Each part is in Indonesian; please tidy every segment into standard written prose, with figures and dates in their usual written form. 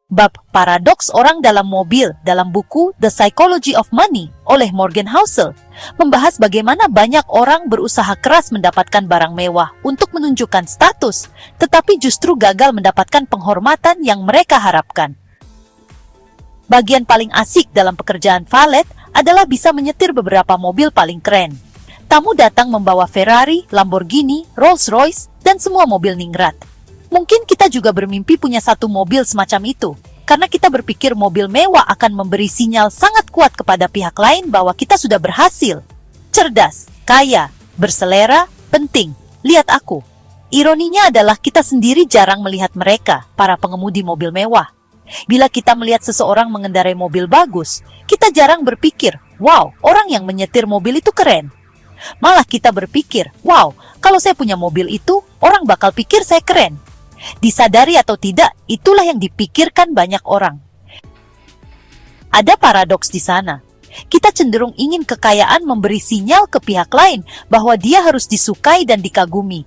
Bab paradoks orang dalam mobil dalam buku The Psychology of Money oleh Morgan Housel membahas bagaimana banyak orang berusaha keras mendapatkan barang mewah untuk menunjukkan status, tetapi justru gagal mendapatkan penghormatan yang mereka harapkan. Bagian paling asik dalam pekerjaan valet adalah bisa menyetir beberapa mobil paling keren. Tamu datang membawa Ferrari, Lamborghini, Rolls-Royce, dan semua mobil ningrat. Mungkin kita juga bermimpi punya satu mobil semacam itu, karena kita berpikir mobil mewah akan memberi sinyal sangat kuat kepada pihak lain bahwa kita sudah berhasil. Cerdas, kaya, berselera, penting. Lihat aku. Ironinya adalah kita sendiri jarang melihat mereka, para pengemudi mobil mewah. Bila kita melihat seseorang mengendarai mobil bagus, kita jarang berpikir, wow, orang yang menyetir mobil itu keren. Malah kita berpikir, wow, kalau saya punya mobil itu, orang bakal pikir saya keren. Disadari atau tidak, itulah yang dipikirkan banyak orang. Ada paradoks di sana. Kita cenderung ingin kekayaan memberi sinyal ke pihak lain bahwa dia harus disukai dan dikagumi.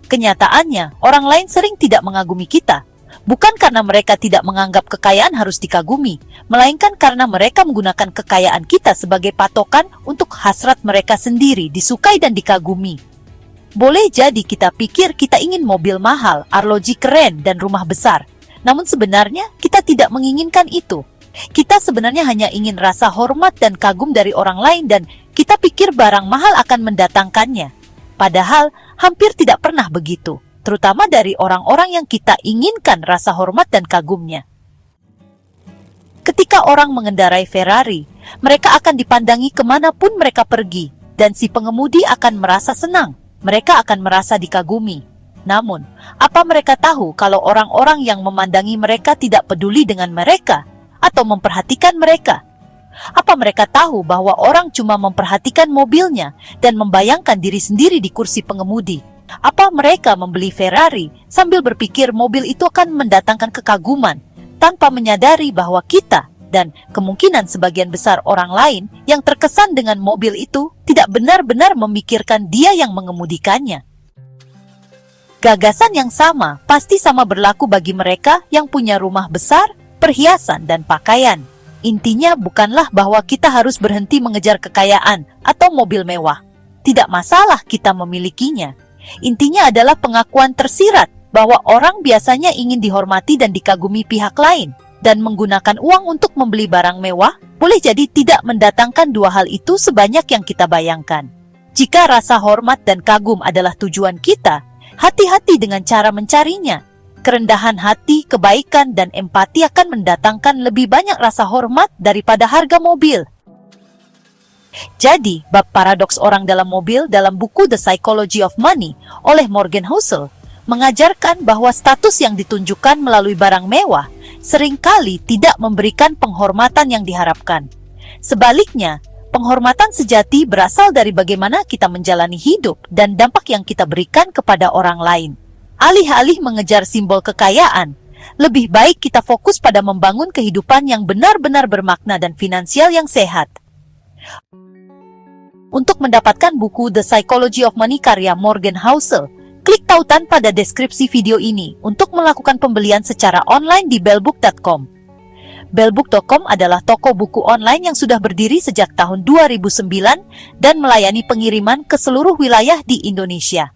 Kenyataannya, orang lain sering tidak mengagumi kita. Bukan karena mereka tidak menganggap kekayaan harus dikagumi, melainkan karena mereka menggunakan kekayaan kita sebagai patokan untuk hasrat mereka sendiri disukai dan dikagumi. Boleh jadi kita pikir kita ingin mobil mahal, arloji keren, dan rumah besar. Namun sebenarnya kita tidak menginginkan itu. Kita sebenarnya hanya ingin rasa hormat dan kagum dari orang lain dan kita pikir barang mahal akan mendatangkannya. Padahal hampir tidak pernah begitu, terutama dari orang-orang yang kita inginkan rasa hormat dan kagumnya. Ketika orang mengendarai Ferrari, mereka akan dipandangi kemanapun mereka pergi, dan si pengemudi akan merasa senang. Mereka akan merasa dikagumi. Namun, apa mereka tahu kalau orang-orang yang memandangi mereka tidak peduli dengan mereka atau memperhatikan mereka? Apa mereka tahu bahwa orang cuma memperhatikan mobilnya dan membayangkan diri sendiri di kursi pengemudi? Apa mereka membeli Ferrari sambil berpikir mobil itu akan mendatangkan kekaguman tanpa menyadari bahwa kita dan kemungkinan sebagian besar orang lain yang terkesan dengan mobil itu tidak benar-benar memikirkan dia yang mengemudikannya. Gagasan yang sama pasti sama berlaku bagi mereka yang punya rumah besar, perhiasan, dan pakaian. Intinya bukanlah bahwa kita harus berhenti mengejar kekayaan atau mobil mewah. Tidak masalah kita memilikinya. Intinya adalah pengakuan tersirat bahwa orang biasanya ingin dihormati dan dikagumi pihak lain. Dan menggunakan uang untuk membeli barang mewah, boleh jadi tidak mendatangkan dua hal itu sebanyak yang kita bayangkan. Jika rasa hormat dan kagum adalah tujuan kita, hati-hati dengan cara mencarinya. Kerendahan hati, kebaikan, dan empati akan mendatangkan lebih banyak rasa hormat daripada harga mobil. Jadi, bab paradoks orang dalam mobil dalam buku The Psychology of Money oleh Morgan Housel mengajarkan bahwa status yang ditunjukkan melalui barang mewah seringkali tidak memberikan penghormatan yang diharapkan. Sebaliknya, penghormatan sejati berasal dari bagaimana kita menjalani hidup dan dampak yang kita berikan kepada orang lain. Alih-alih mengejar simbol kekayaan, lebih baik kita fokus pada membangun kehidupan yang benar-benar bermakna dan finansial yang sehat. Untuk mendapatkan buku The Psychology of Money karya Morgan Housel, klik tautan pada deskripsi video ini untuk melakukan pembelian secara online di bellbook.com. Bellbook.com adalah toko buku online yang sudah berdiri sejak tahun 2009 dan melayani pengiriman ke seluruh wilayah di Indonesia.